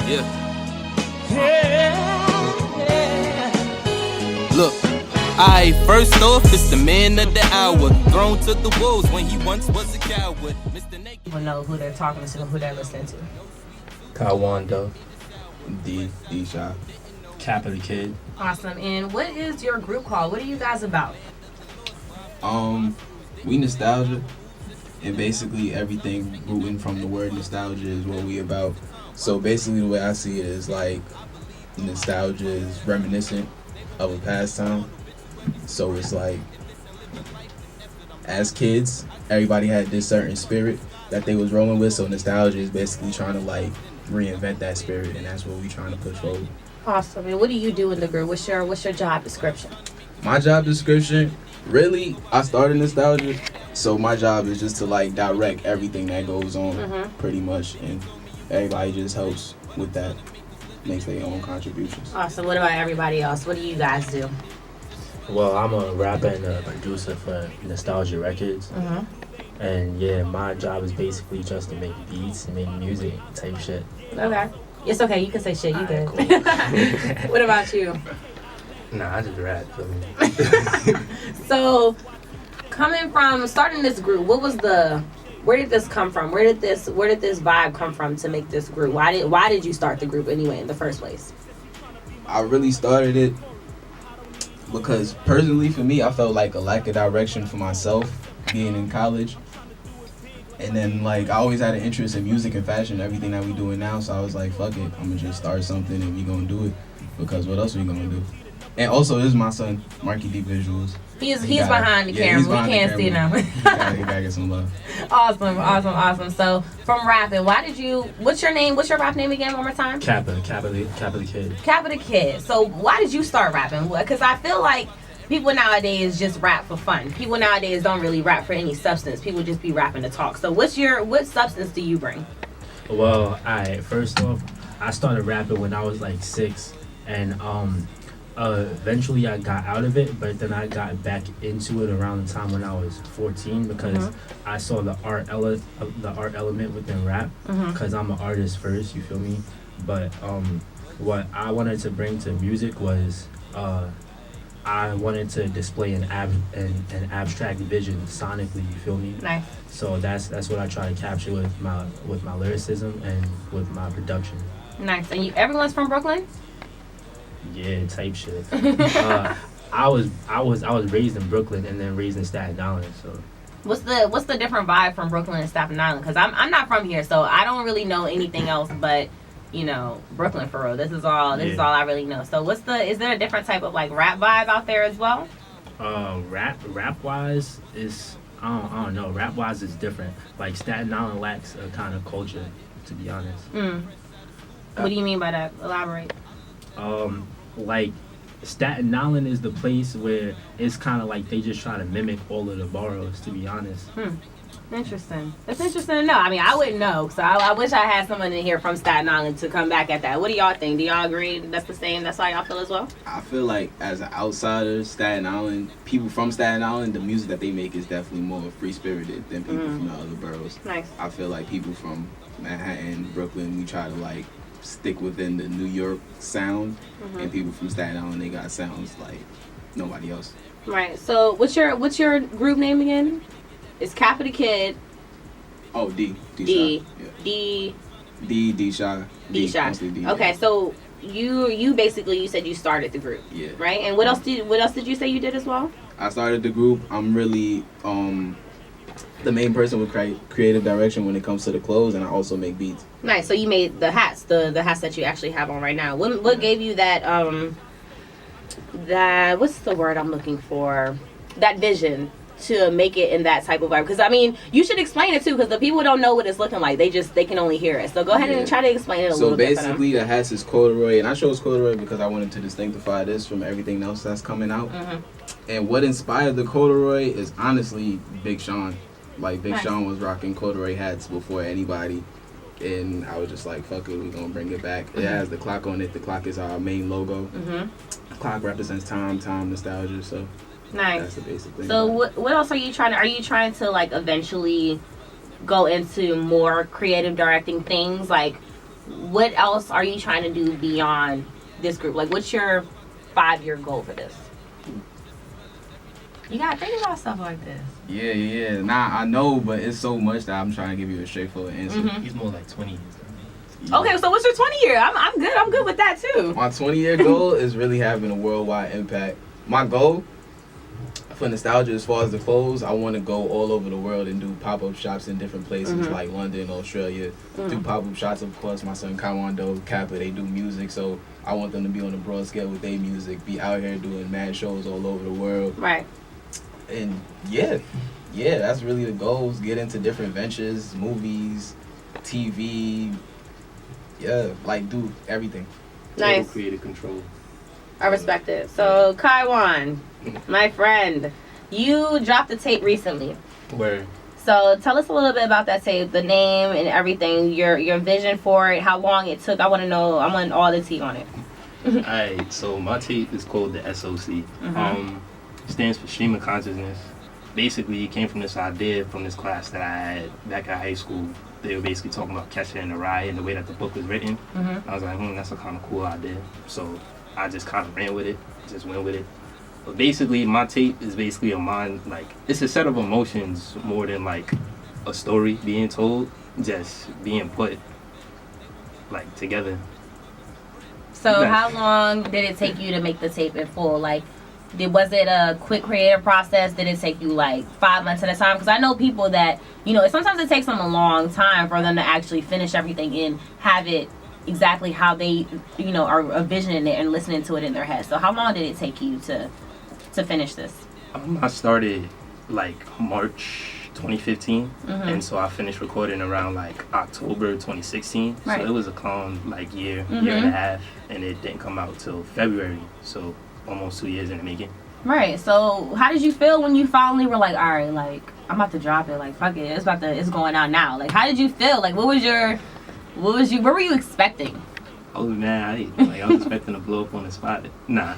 Look, I first off, it's the man of the hour, thrown to the wolves when he once was a coward. Mr. Naked. People know who they're talking to, who they're listening to. Khywan though. D-Shot. Cap of the Kid. Awesome. And what is your group called? What are you guys about? We nostalgia, and basically everything rooting from the word nostalgia is what we about. So basically the way I see it is like nostalgia is reminiscent of a past time. So it's like as kids, everybody had this certain spirit that they was rolling with. So nostalgia is basically trying to like reinvent that spirit, and that's what we trying to push forward. Awesome. And what do you do in the group? What's your job description? My job description, really, I started nostalgia, so my job is just to like direct everything that goes on, pretty much, and everybody just helps with that, makes their own contributions. Awesome. What about everybody else? What do you guys do? Well, I'm a rapper and a producer for Nostalgia Records. And yeah, my job is basically just to make beats and make music type shit. Okay. It's okay. You can say shit. You good. Cool. What about you? Nah, I just rap. Feel me? So, coming from starting this group, where did this come from? Where did this vibe come from to make this group? Why did you start the group anyway in the first place? I really started it because personally for me, I felt like a lack of direction for myself being in college. And then like I always had an interest in music and fashion, everything that we doing now. So I was like, fuck it, I'm gonna just start something and we gonna do it, because what else we gonna do? And also, this is my son, Marky D Visuals. He's behind the camera. We can't see him. He gotta get some love. Awesome. So from rapping, what's your name? What's your rap name again? One more time. Cap of the Kid. Cap of the Kid. So why did you start rapping? Because I feel like people nowadays just rap for fun. People nowadays don't really rap for any substance. People just be rapping to talk. So what substance do you bring? Well, first off, I started rapping when I was like 6, and eventually I got out of it, but then I got back into it around the time when I was 14 because I saw the art element within rap, because I'm an artist first, you feel me? But what I wanted to bring to music was I wanted to display an abstract vision sonically, you feel me? Nice. So that's what I try to capture with my lyricism and with my production. Nice. And everyone's from Brooklyn? Yeah, type shit. I was raised in Brooklyn and then raised in Staten Island. So what's the different vibe from Brooklyn and Staten Island? Because I'm not from here, so I don't really know anything else but Brooklyn for real. This is all I really know. So is there a different type of like rap vibe out there as well? Rap wise is I don't know. Rap wise is different. Like Staten Island lacks a kind of culture, to be honest. What do you mean by that? Elaborate. Like Staten Island is the place where it's kind of like they just try to mimic all of the boroughs, to be honest. Interesting. It's interesting to know. I mean, I wouldn't know, so I wish I had someone in here from Staten Island to come back at that. What do y'all think? Do y'all agree that's the same? That's how y'all feel as well? I feel like as an outsider, Staten Island, people from Staten Island, the music that they make is definitely more free-spirited than people from the other boroughs. Nice. I feel like people from Manhattan, Brooklyn, we try to like stick within the New York sound, and people from Staten Island, they got sounds like nobody else. Right. So what's your group name again? It's Cap of the Kid. Oh, D. Shy. Okay, so you basically, you said you started the group. Yeah. Right? And what else did you say you did as well? I started the group. I'm really the main person with creative direction when it comes to the clothes, and I also make beats. Nice. So you made the hats, the hats that you actually have on right now. What gave you that what's the word I'm looking for? That vision to make it in that type of vibe? Because I mean, you should explain it too, because the people don't know what it's looking like. They can only hear it. So go ahead and try to explain it a little bit. So basically, the hats is corduroy, and I chose corduroy because I wanted to distinctify this from everything else that's coming out. And what inspired the corduroy is honestly Big Sean. Like Big Sean was rocking corduroy hats before anybody, and I was just like, fuck it, we gonna bring it back. It has the clock on it. The clock is our main logo. The clock represents time, nostalgia. So nice. That's the basic thing. So what else are you trying to like eventually go into more creative directing things? Like what else are you trying to do beyond this group? Like, what's your 5-year goal for this? You gotta think about stuff like this. Yeah. Nah, I know, but it's so much that I'm trying to give you a straightforward answer. He's more like 20 years. Yeah. Okay, so what's your 20-year? I'm good with that too. My 20-year goal is really having a worldwide impact. My goal for nostalgia, as far as the clothes, I want to go all over the world and do pop-up shops in different places like London, Australia. Do pop-up shops, of course. My son Khywan, Kappa, they do music, so I want them to be on a broad scale with their music, be out here doing mad shows all over the world. Right. And yeah, that's really the goals. Get into different ventures, movies, TV. Yeah, like do everything. Nice. Total creative control. I respect it. So, Khywan, my friend, you dropped a tape recently. Where So tell us a little bit about that tape, the name and everything, your vision for it, how long it took. I want to know. I want all the tea on it. Alright, so my tape is called the S.O.C. Stands for Stream of Consciousness. Basically, it came from this idea from this class that I had back at high school. They were basically talking about Catcher in the Rye and the way that the book was written. I was like, that's a kind of cool idea. So I just kind of ran with it, just went with it. But basically, my tape is basically a mind, like, it's a set of emotions more than like a story being told, just being put like together. So Nice. how long did it take you to make the tape in full? Like, was it a quick creative process? Did it take you like 5 months at a time? Because I know people that, sometimes it takes them a long time for them to actually finish everything and have it exactly how they, are envisioning it and listening to it in their head. So how long did it take you to finish this? I started like March 2015, and so I finished recording around like October 2016. Right. So it was a calm like year and a half, and it didn't come out till February. So almost 2 years in the making. Right. So how did you feel when you finally were like, all right, like I'm about to drop it, like fuck it, it's going out now. Like how did you feel? Like what were you expecting? I was mad. I was expecting to blow up on the spot. Nah.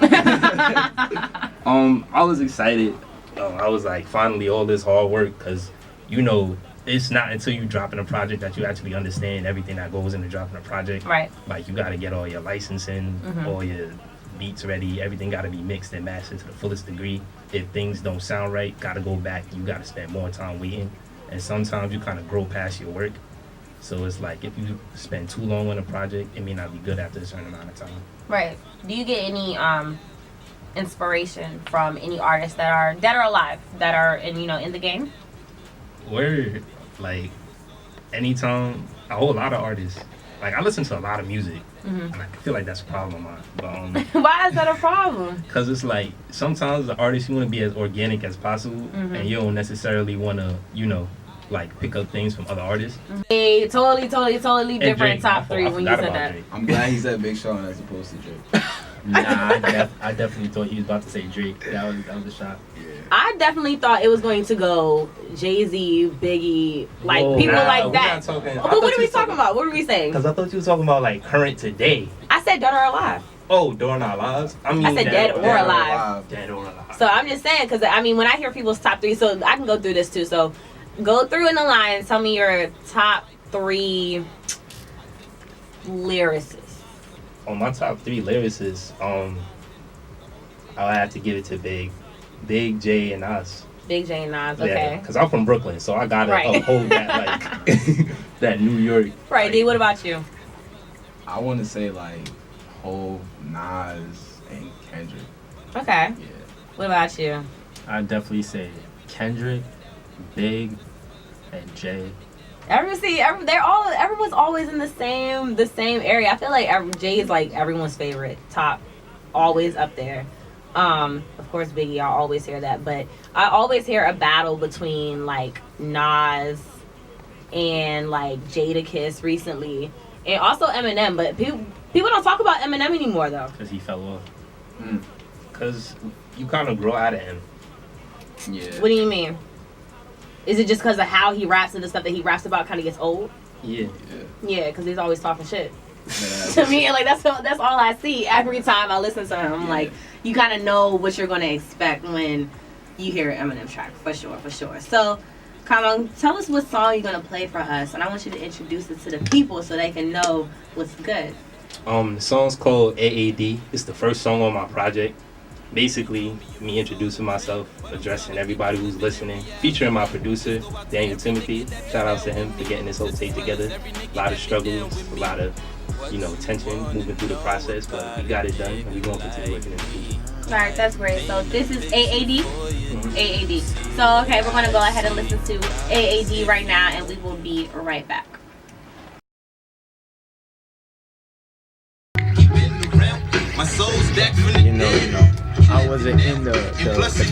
I was excited. I was like, finally, all this hard work, because it's not until you dropping a project that you actually understand everything that goes into dropping a project. Right. Like you got to get all your licensing, all your beats ready, everything got to be mixed and mastered to the fullest degree. If things don't sound right, got to go back. You got to spend more time waiting, and sometimes you kind of grow past your work. So it's like if you spend too long on a project, it may not be good after a certain amount of time. Right. Do you get any inspiration from any artists that are alive, that are in the game? Word, like anytime, a whole lot of artists. Like I listen to a lot of music, and I feel like that's a problem of mine. But Why is that a problem? because it's like sometimes the artist, you want to be as organic as possible, and you don't necessarily want to, like pick up things from other artists. A totally different Drake, top I three when you forgot said about that. Drake. I'm glad he said Big Sean as opposed to Drake. Nah, I definitely thought he was about to say Drake. That was a shot. I definitely thought it was going to go Jay-Z, Biggie, like Whoa. people Nah, like we're that. not talking- I But thought what are you we was talking about? What are we saying? Because I thought you were talking about like current today. I said dead or alive. Oh, during our lives? I mean, I said dead or alive. Dead or alive. So I'm just saying, because when I hear people's top three, so I can go through this too. So go through in the line and tell me your top 3 lyricists. On my top 3 lyricists, I'll have to give it to Big J and Us. Big J and Nas, okay. Because I'm from Brooklyn, so I gotta Right. uphold that like that New York. Right, like, D, what about you? I want to say like Hov, Nas, and Kendrick. Okay. Yeah. What about you? I'd definitely say Kendrick, Big, and Jay. Everyone's always in the same area. I feel like Jay is like everyone's favorite, top, always up there. Of course, Biggie, I always hear that, but I always hear a battle between like Nas and like Jadakiss recently, and also Eminem. But people don't talk about Eminem anymore though. Because he fell off. Because you kind of grow out of him. Yeah. What do you mean? Is it just because of how he raps and the stuff that he raps about kind of gets old? Yeah. Yeah, because he's always talking shit. Yeah. To me, like that's all I see every time I listen to him. Like you kind of know what you're going to expect when you hear an Eminem track, for sure. So Khywan, tell us what song you're gonna play for us, and I want you to introduce it to the people so they can know what's good. The song's called AAD. It's the first song on my project. Basically, me introducing myself, addressing everybody who's listening, featuring my producer, Daniel Timothy. Shout out to him for getting this whole tape together. A lot of struggles, a lot of, tension moving through the process, but we got it done, and we're going to continue working in the future. All right, that's great. So this is AAD? Mm-hmm. AAD. So, okay, we're going to go ahead and listen to AAD right now, and we will be right back. I wasn't in the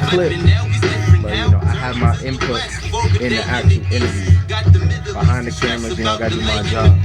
clip, but I had my input in the actual interview. Behind the cameras, I gotta do my job.